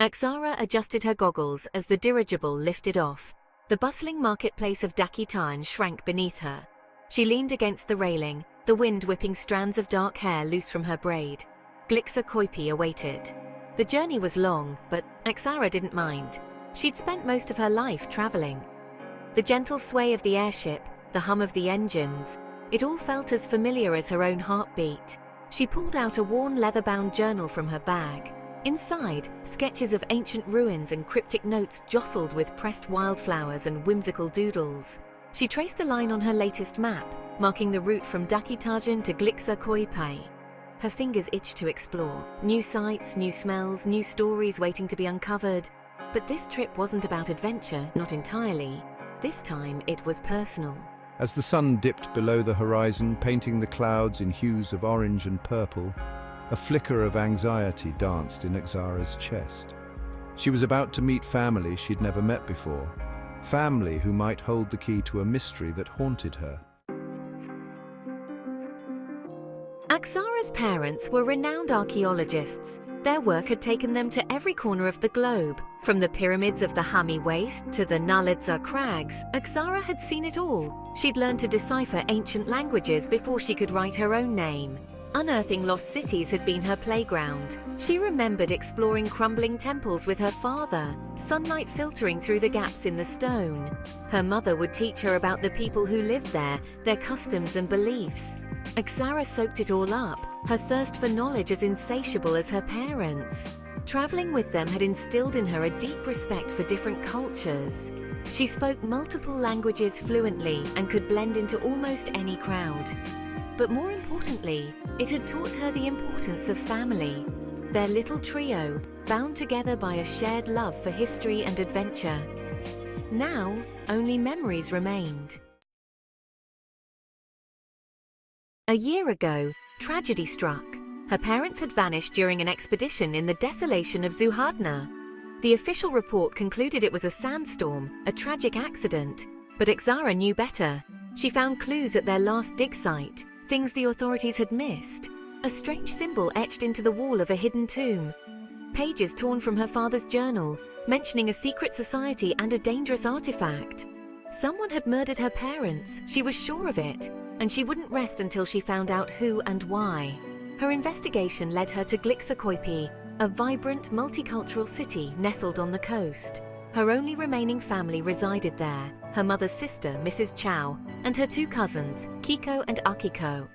Axarra adjusted her goggles as the dirigible lifted off. The bustling marketplace of Dakitan shrank beneath her. She leaned against the railing, the wind whipping strands of dark hair loose from her braid. Glixa Coipee awaited. The journey was long, but Axarra didn't mind. She'd spent most of her life traveling. The gentle sway of the airship, the hum of the engines, it all felt as familiar as her own heartbeat. She pulled out a worn leather-bound journal from her bag. Inside, sketches of ancient ruins and cryptic notes jostled with pressed wildflowers and whimsical doodles. She traced a line on her latest map, marking the route from Dakitan to Glixa Coipee. Her fingers itched to explore. New sights, new smells, new stories waiting to be uncovered. But this trip wasn't about adventure, not entirely. This time, it was personal. As the sun dipped below the horizon, painting the clouds in hues of orange and purple, a flicker of anxiety danced in Axarra's chest. She was about to meet family she'd never met before. Family who might hold the key to a mystery that haunted her. Axarra's parents were renowned archaeologists. Their work had taken them to every corner of the globe. From the pyramids of the Hami Waste to the Glixa Crags, Axarra had seen it all. She'd learned to decipher ancient languages before she could write her own name. Unearthing lost cities had been her playground. She remembered exploring crumbling temples with her father, sunlight filtering through the gaps in the stone. Her mother would teach her about the people who lived there, their customs and beliefs. Axarra soaked it all up, her thirst for knowledge as insatiable as her parents. Traveling with them had instilled in her a deep respect for different cultures. She spoke multiple languages fluently and could blend into almost any crowd. But more importantly, it had taught her the importance of family. Their little trio, bound together by a shared love for history and adventure. Now, only memories remained. A year ago, tragedy struck. Her parents had vanished during an expedition in the desolation of Zuhadna. The official report concluded it was a sandstorm, a tragic accident. But Axarra knew better. She found clues at their last dig site, things the authorities had missed. A strange symbol etched into the wall of a hidden tomb. Pages torn from her father's journal, mentioning a secret society and a dangerous artifact. Someone had murdered her parents, she was sure of it, and she wouldn't rest until she found out who and why. Her investigation led her to Glixa Coipee, a vibrant, multicultural city nestled on the coast. Her only remaining family resided there, her mother's sister, Mrs. Chow, and her two cousins, Kiko and Akiko.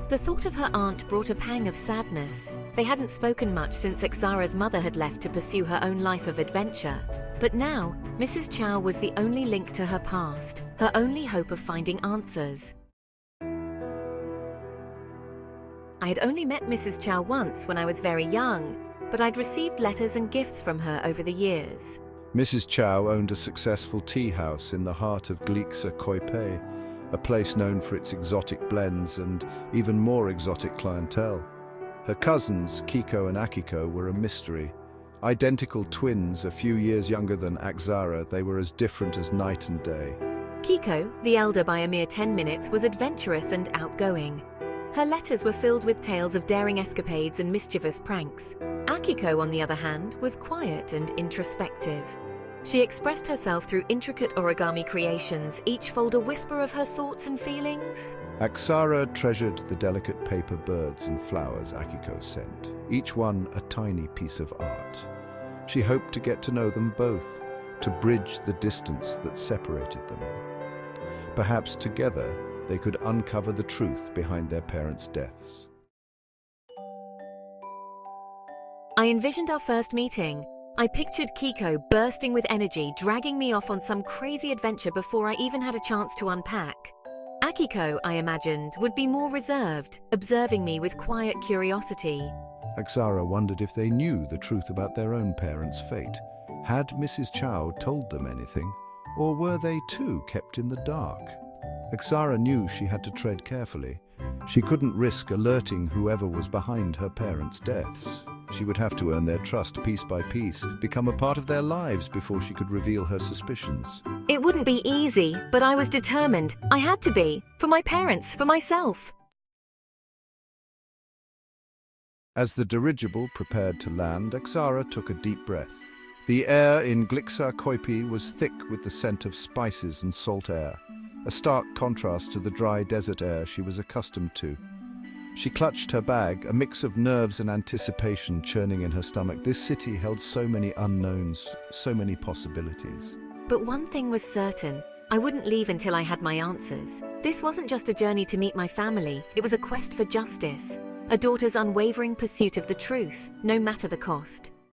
The thought of her aunt brought a pang of sadness. They hadn't spoken much since Axarra's mother had left to pursue her own life of adventure. But now, Mrs. Chow was the only link to her past, her only hope of finding answers. I had only met Mrs. Chow once when I was very young, but I'd received letters and gifts from her over the years. Mrs. Chow owned a successful tea house in the heart of Glixa Coipee, a place known for its exotic blends and even more exotic clientele. Her cousins, Kiko and Akiko, were a mystery. Identical twins, a few years younger than Axarra, they were as different as night and day. Kiko, the elder by a mere 10 minutes, was adventurous and outgoing. Her letters were filled with tales of daring escapades and mischievous pranks. Akiko, on the other hand, was quiet and introspective. She expressed herself through intricate origami creations, each fold a whisper of her thoughts and feelings. Axarra treasured the delicate paper birds and flowers Akiko sent, each one a tiny piece of art. She hoped to get to know them both, to bridge the distance that separated them. Perhaps together they could uncover the truth behind their parents' deaths. I envisioned our first meeting. I pictured Kiko bursting with energy, dragging me off on some crazy adventure before I even had a chance to unpack. Akiko, I imagined, would be more reserved, observing me with quiet curiosity. Axarra wondered if they knew the truth about their own parents' fate. Had Mrs. Chow told them anything, or were they too kept in the dark? Axarra knew she had to tread carefully. She couldn't risk alerting whoever was behind her parents' deaths. She would have to earn their trust piece by piece, become a part of their lives before she could reveal her suspicions. It wouldn't be easy, but I was determined. I had to be. For my parents, for myself. As the dirigible prepared to land, Axarra took a deep breath. The air in Glixa Coipee was thick with the scent of spices and salt air, a stark contrast to the dry desert air she was accustomed to. She clutched her bag, a mix of nerves and anticipation churning in her stomach. This city held so many unknowns, so many possibilities. But one thing was certain. I wouldn't leave until I had my answers. This wasn't just a journey to meet my family, it was a quest for justice. A daughter's unwavering pursuit of the truth, no matter the cost.